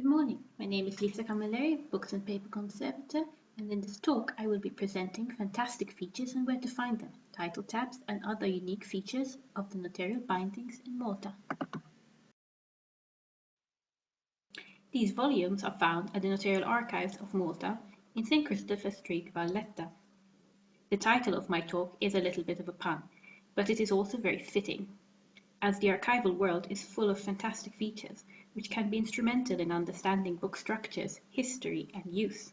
Good morning, my name is Lisa Camilleri, Books and Paper Conservator, and in this talk I will be presenting fantastic features and where to find them, title tabs and other unique features of the Notarial Bindings in Malta. These volumes are found at the Notarial Archives of Malta in St. Christopher Street, Valletta. The title of my talk is a little bit of a pun, but it is also very fitting, as the archival world is full of fantastic features which can be instrumental in understanding book structures, history, and use.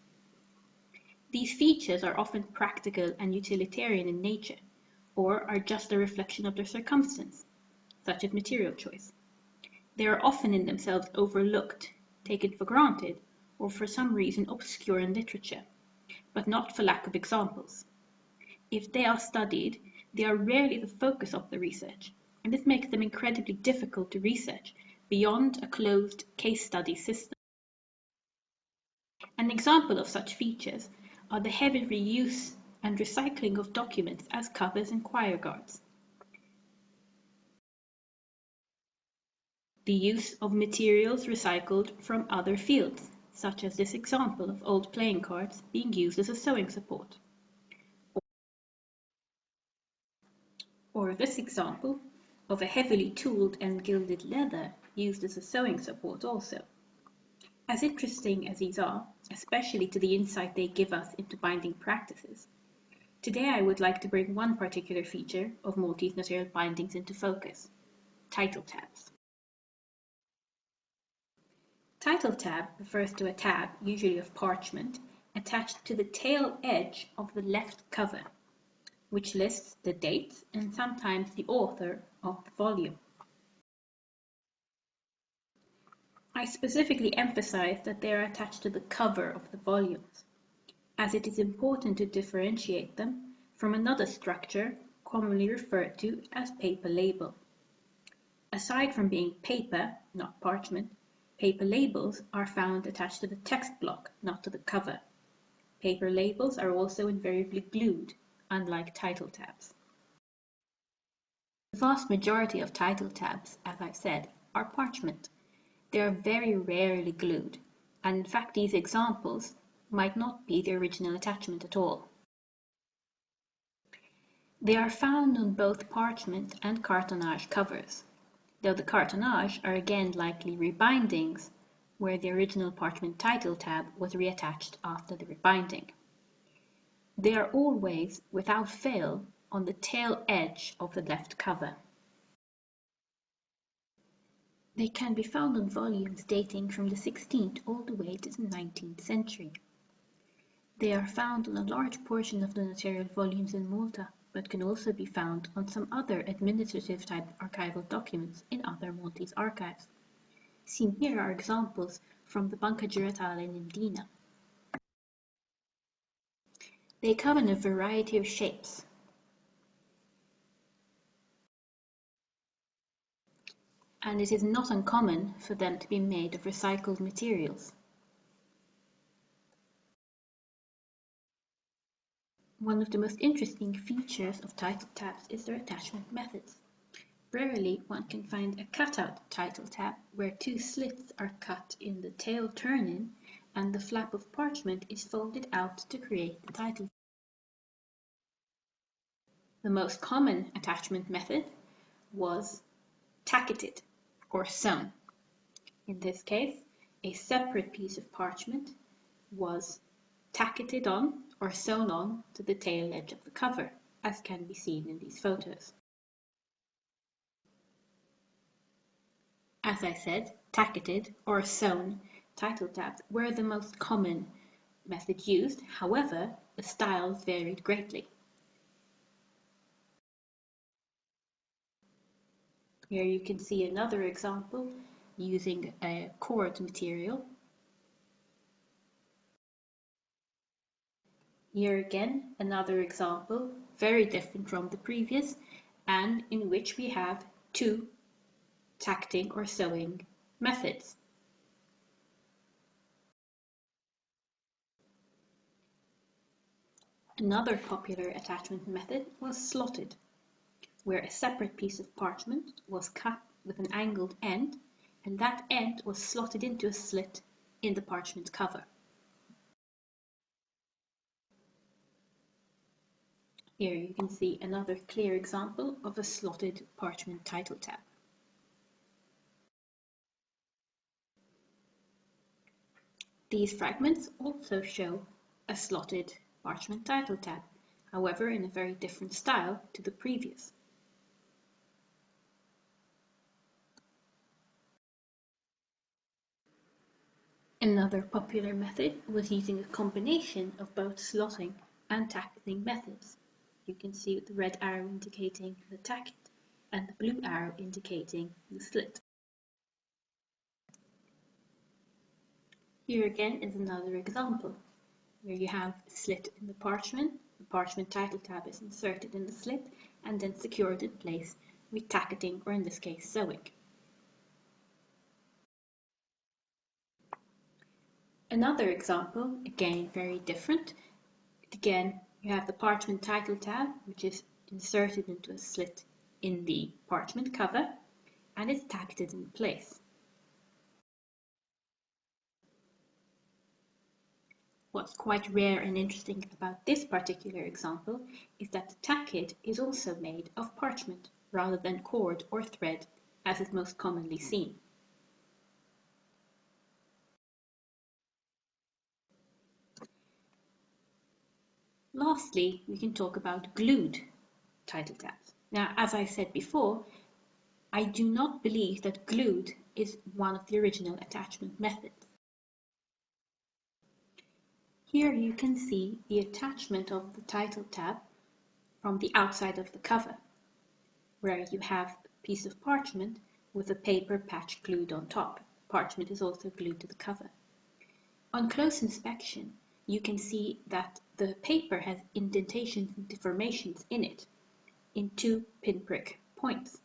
These features are often practical and utilitarian in nature, or are just a reflection of their circumstance, such as material choice. They are often in themselves overlooked, taken for granted, or for some reason obscure in literature, but not for lack of examples. If they are studied, they are rarely the focus of the research, and this makes them incredibly difficult to research beyond a closed case study system. An example of such features are the heavy reuse and recycling of documents as covers and quire guards. The use of materials recycled from other fields, such as this example of old playing cards being used as a sewing support. Or this example of a heavily tooled and gilded leather used as a sewing support also. As interesting as these are, especially to the insight they give us into binding practices, today I would like to bring one particular feature of Maltese Notarial Bindings into focus: title tabs. Title tab refers to a tab, usually of parchment, attached to the tail edge of the left cover, which lists the dates and sometimes the author of the volume. I specifically emphasize that they are attached to the cover of the volumes, as it is important to differentiate them from another structure commonly referred to as paper label. Aside from being paper, not parchment, paper labels are found attached to the text block, not to the cover. Paper labels are also invariably glued, unlike title tabs. The vast majority of title tabs, as I've said, are parchment. They are very rarely glued, and in fact these examples might not be the original attachment at all. They are found on both parchment and cartonnage covers, though the cartonnage are again likely rebindings, where the original parchment title tab was reattached after the rebinding. They are always, without fail, on the tail edge of the left cover. They can be found on volumes dating from the 16th all the way to the 19th century. They are found on a large portion of the notarial volumes in Malta, but can also be found on some other administrative type archival documents in other Maltese archives. Seen here are examples from the Banca Giratale in Indina. They come in a variety of shapes. And it is not uncommon for them to be made of recycled materials. One of the most interesting features of title tabs is their attachment methods. Rarely one can find a cutout title tab where two slits are cut in the tail turn-in and the flap of parchment is folded out to create the title. The most common attachment method was tacketed or sewn. In this case, a separate piece of parchment was tacketed on or sewn on to the tail edge of the cover, as can be seen in these photos. As I said, tacketed or sewn title tabs were the most common method used. However, the styles varied greatly. Here you can see another example using a cord material. Here again, another example, very different from the previous, and in which we have two tacking or sewing methods. Another popular attachment method was slotted, where a separate piece of parchment was cut with an angled end, and that end was slotted into a slit in the parchment cover. Here you can see another clear example of a slotted parchment title tab. These fragments also show a slotted parchment title tab, however in a very different style to the previous. Another popular method was using a combination of both slotting and tacketing methods. You can see the red arrow indicating the tacket and the blue arrow indicating the slit. Here again is another example where you have a slit in the parchment title tab is inserted in the slit and then secured in place with tacketing, or in this case sewing. Another example, again very different. Again, you have the parchment title tab, which is inserted into a slit in the parchment cover and it's tacketed in place. What's quite rare and interesting about this particular example is that the tacket is also made of parchment rather than cord or thread, as is most commonly seen. Lastly, we can talk about glued title tabs. Now, as I said before, I do not believe that glued is one of the original attachment methods. Here you can see the attachment of the title tab from the outside of the cover, where you have a piece of parchment with a paper patch glued on top. Parchment is also glued to the cover. On close inspection, you can see that the paper has indentations and deformations in it, in 2 pinprick points.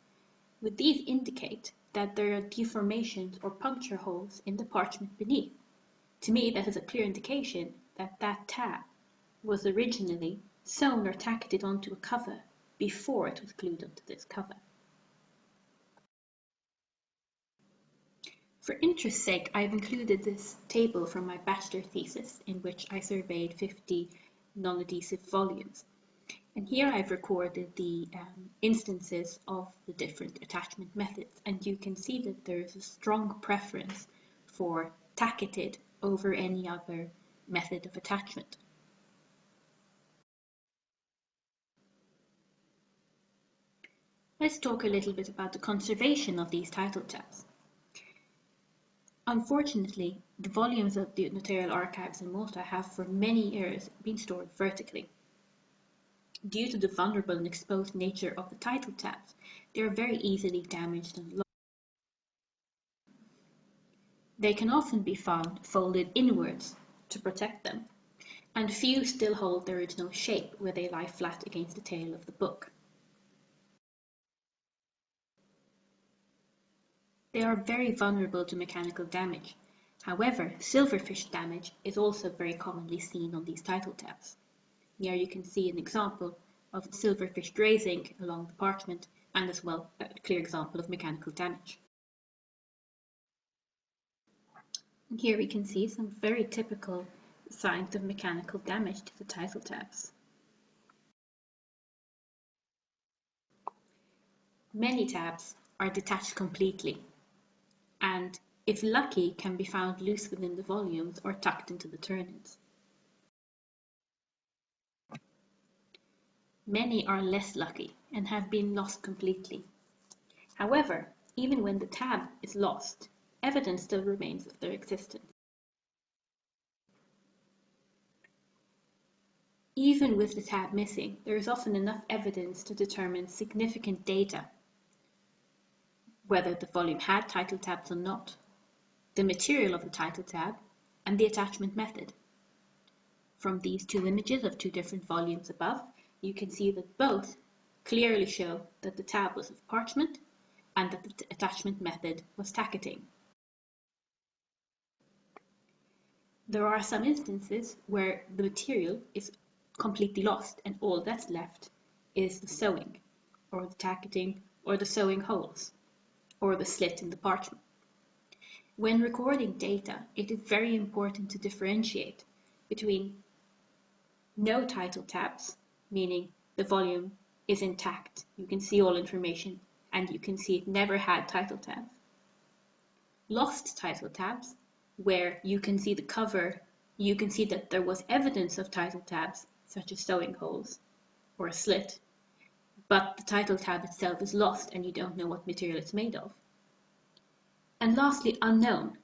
With these indicate that there are deformations or puncture holes in the parchment beneath. To me, that is a clear indication that that tab was originally sewn or tacketed onto a cover before it was glued onto this cover. For interest's sake, I've included this table from my bachelor thesis in which I surveyed 50 non-adhesive volumes. And here I've recorded the instances of the different attachment methods, and you can see that there is a strong preference for tacketed over any other method of attachment. Let's talk a little bit about the conservation of these title tabs. Unfortunately, the volumes of the notarial archives in Malta have for many years been stored vertically. Due to the vulnerable and exposed nature of the title tabs, they are very easily damaged and lost. They can often be found folded inwards to protect them, and few still hold their original shape where they lie flat against the tail of the book. They are very vulnerable to mechanical damage. However, silverfish damage is also very commonly seen on these title tabs. Here you can see an example of silverfish grazing along the parchment, and as well a clear example of mechanical damage. And here we can see some very typical signs of mechanical damage to the title tabs. Many tabs are detached completely, and if lucky can be found loose within the volumes or tucked into the turnins. Many are less lucky and have been lost completely. However, even when the tab is lost, evidence still remains of their existence. Even with the tab missing, there is often enough evidence to determine significant data, whether the volume had title tabs or not, the material of the title tab, and the attachment method. From these 2 images of 2 different volumes above, you can see that both clearly show that the tab was of parchment and that the attachment method was tacketing. There are some instances where the material is completely lost and all that's left is the sewing, or the tacketing, or the sewing holes, or the slit in the parchment. When recording data, it is very important to differentiate between no title tabs, meaning the volume is intact, you can see all information, and you can see it never had title tabs. Lost title tabs, where you can see the cover, you can see that there was evidence of title tabs, such as sewing holes or a slit, but the title tab itself is lost and you don't know what material it's made of. And lastly, unknown,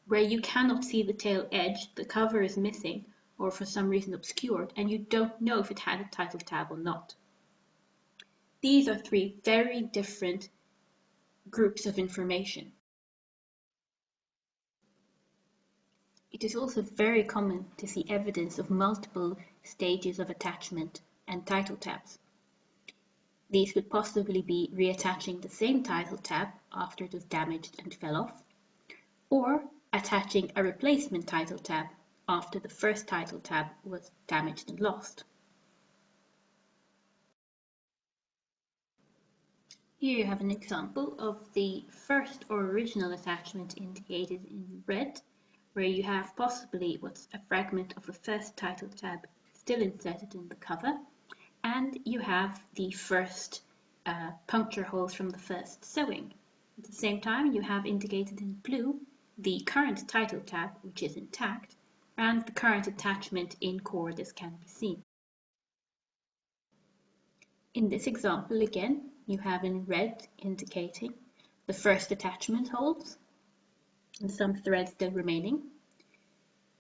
where you cannot see the tail edge, the cover is missing or for some reason obscured, and you don't know if it had a title tab or not. These are three very different groups of information. It is also very common to see evidence of multiple stages of attachment and title tabs. These could possibly be reattaching the same title tab after it was damaged and fell off, or attaching a replacement title tab after the first title tab was damaged and lost. Here you have an example of the first or original attachment indicated in red, where you have possibly what's a fragment of a first title tab still inserted in the cover, and you have the first puncture holes from the first sewing. At the same time, you have indicated in blue the current title tab, which is intact, and the current attachment in cord, as can be seen. In this example, again, you have in red indicating the first attachment holes and some threads still remaining,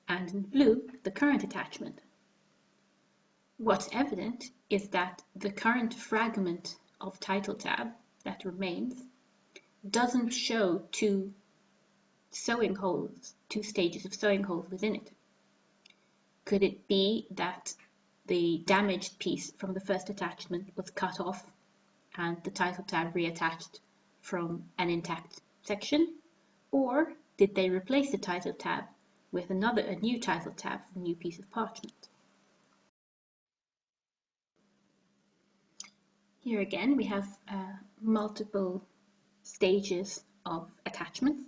and in blue, the current attachment. What's evident is that the current fragment of title tab that remains doesn't show two sewing holes, two stages of sewing holes within it. Could it be that the damaged piece from the first attachment was cut off and the title tab reattached from an intact section? Or did they replace the title tab with a new title tab from a new piece of parchment? Here again we have multiple stages of attachments.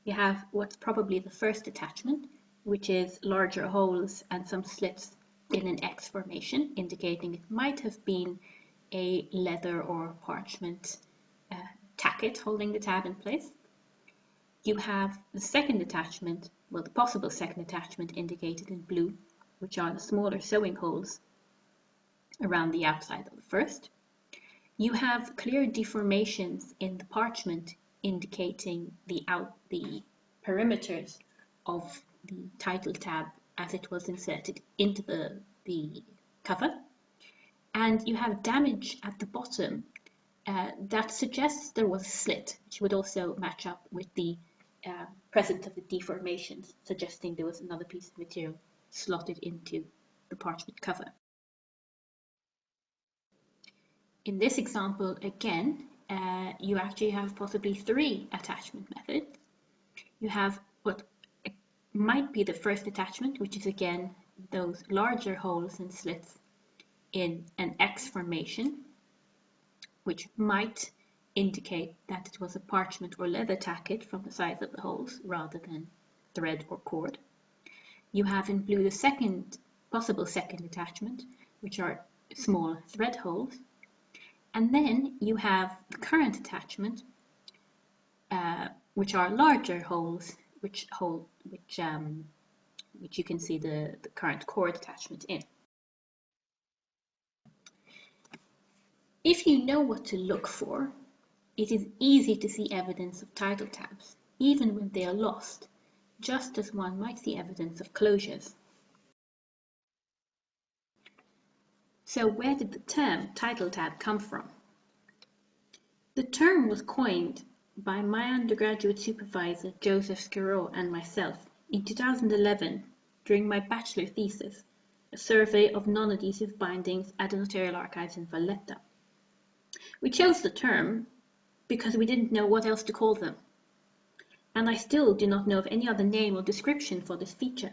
You have what's probably the first attachment, which is larger holes and some slits in an X formation, indicating it might have been a leather or parchment tacket holding the tab in place. You have the second attachment, well, the possible second attachment indicated in blue, which are the smaller sewing holes around the outside of the first. You have clear deformations in the parchment indicating the perimeters of the title tab as it was inserted into the cover. And you have damage at the bottom that suggests there was a slit, which would also match up with the presence of the deformations, suggesting there was another piece of material slotted into the parchment cover. In this example, again, you actually have possibly three attachment methods. You have what might be the first attachment, which is again those larger holes and slits in an X formation, which might indicate that it was a parchment or leather tacket from the size of the holes rather than thread or cord. You have in blue the possible second attachment, which are small thread holes. And then you have the current attachment, which are larger holes, which you can see the current cord attachment in. If you know what to look for, it is easy to see evidence of title tabs, even when they are lost, just as one might see evidence of closures. So where did the term title tab come from? The term was coined by my undergraduate supervisor Joseph Skirrow and myself in 2011 during my bachelor thesis, a survey of non-adhesive bindings at the Notarial Archives in Valletta. We chose the term because we didn't know what else to call them, and I still do not know of any other name or description for this feature.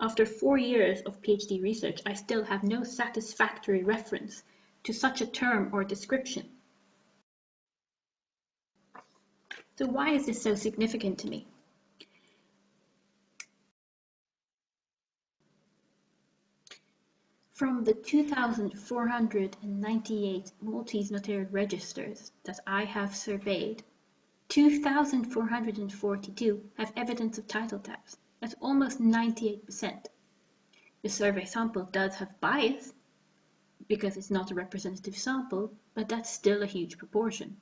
After 4 years of PhD research, I still have no satisfactory reference to such a term or description. So why is this so significant to me? From the 2,498 Maltese notarial registers that I have surveyed, 2,442 have evidence of title tabs. That's almost 98%. The survey sample does have bias because it's not a representative sample, but that's still a huge proportion.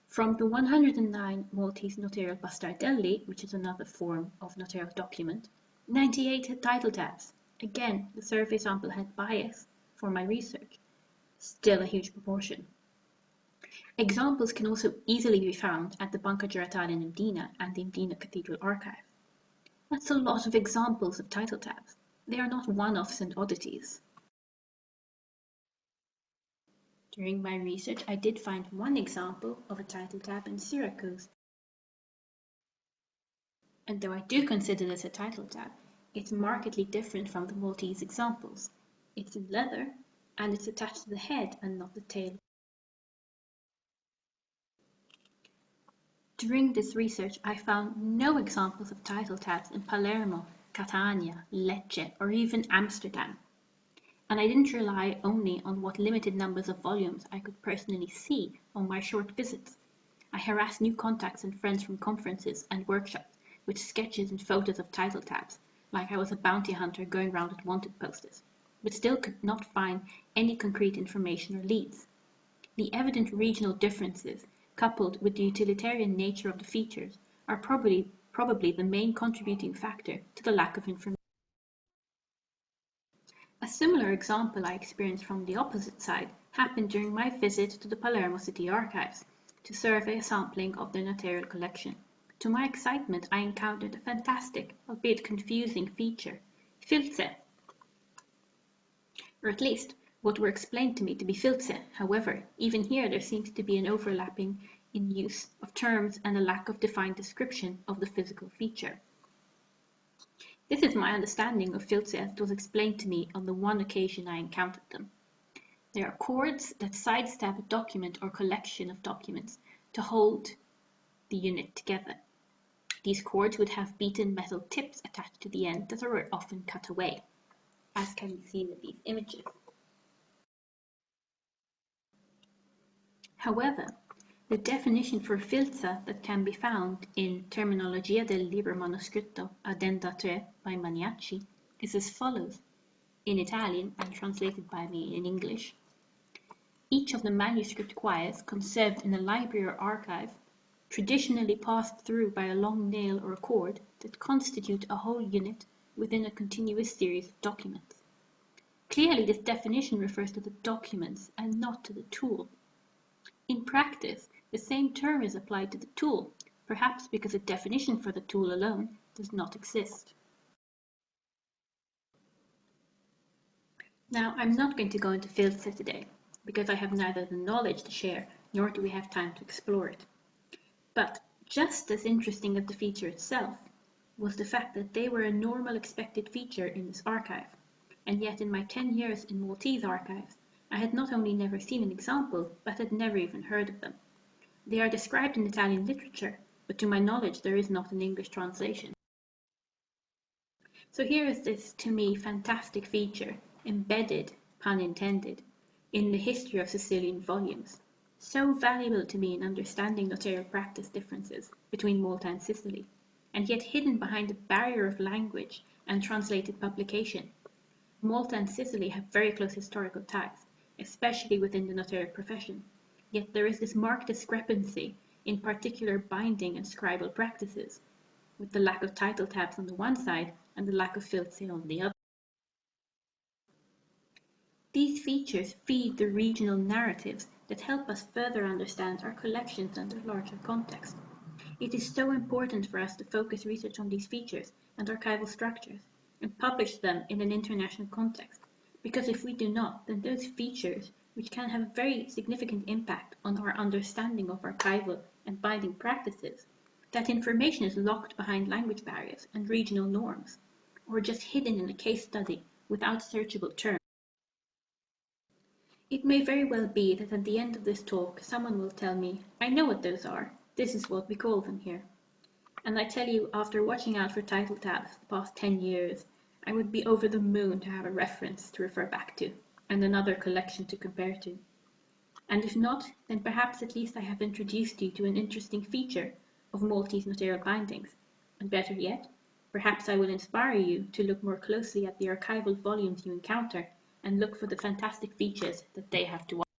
From the 109 Maltese notarial bastardelli, which is another form of notarial document, 98 had title tabs. Again, the survey sample had bias for my research. Still a huge proportion. Examples can also easily be found at the Banca Giratale in Mdina and the Mdina Cathedral Archive. That's a lot of examples of title tabs. They are not one-offs and oddities. During my research, I did find one example of a title tab in Syracuse. And though I do consider this a title tab, it's markedly different from the Maltese examples. It's in leather, and it's attached to the head and not the tail. During this research, I found no examples of title tabs in Palermo, Catania, Lecce, or even Amsterdam. And I didn't rely only on what limited numbers of volumes I could personally see on my short visits. I harassed new contacts and friends from conferences and workshops with sketches and photos of title tabs, like I was a bounty hunter going around with wanted posters, but still could not find any concrete information or leads. The evident regional differences, coupled with the utilitarian nature of the features, are probably the main contributing factor to the lack of information. A similar example I experienced from the opposite side happened during my visit to the Palermo City Archives to survey a sampling of their notarial collection. To my excitement, I encountered a fantastic, albeit confusing feature, filze, or at least what were explained to me to be filze. However, even here there seems to be an overlapping in use of terms and a lack of defined description of the physical feature. This is my understanding of filze as it was explained to me on the one occasion I encountered them. They are cords that sidestep a document or collection of documents to hold the unit together. These cords would have beaten metal tips attached to the end that are often cut away, as can be seen in these images. However, the definition for filza that can be found in Terminologia del libro manoscritto Addenda 3 by Maniaci is as follows, in Italian and translated by me in English. Each of the manuscript quires conserved in a library or archive, traditionally passed through by a long nail or a cord that constitute a whole unit within a continuous series of documents. Clearly, this definition refers to the documents and not to the tool. In practice, the same term is applied to the tool, perhaps because a definition for the tool alone does not exist. Now, I'm not going to go into filze today, because I have neither the knowledge to share, nor do we have time to explore it. But just as interesting as the feature itself was the fact that they were a normal expected feature in this archive, and yet in my 10 years in Maltese archives, I had not only never seen an example, but had never even heard of them. They are described in Italian literature, but to my knowledge there is not an English translation. So here is this, to me, fantastic feature, embedded, pun intended, in the history of Sicilian volumes. So valuable to me in understanding notarial practice differences between Malta and Sicily, and yet hidden behind a barrier of language and translated publication. Malta and Sicily have very close historical ties, especially within the notarial profession, yet there is this marked discrepancy in particular binding and scribal practices, with the lack of title tabs on the one side and the lack of filze on the other. These features feed the regional narratives that help us further understand our collections and their larger context. It is so important for us to focus research on these features and archival structures and publish them in an international context, because if we do not, then those features, which can have a very significant impact on our understanding of archival and binding practices, that information is locked behind language barriers and regional norms, or just hidden in a case study without searchable terms. It may very well be that at the end of this talk someone will tell me, I know what those are, this is what we call them here. And I tell you, after watching out for title tabs the past 10 years I would be over the moon to have a reference to refer back to, and another collection to compare to. And if not, then perhaps at least I have introduced you to an interesting feature of Maltese notarial bindings, and better yet, perhaps I will inspire you to look more closely at the archival volumes you encounter and look for the fantastic features that they have to offer.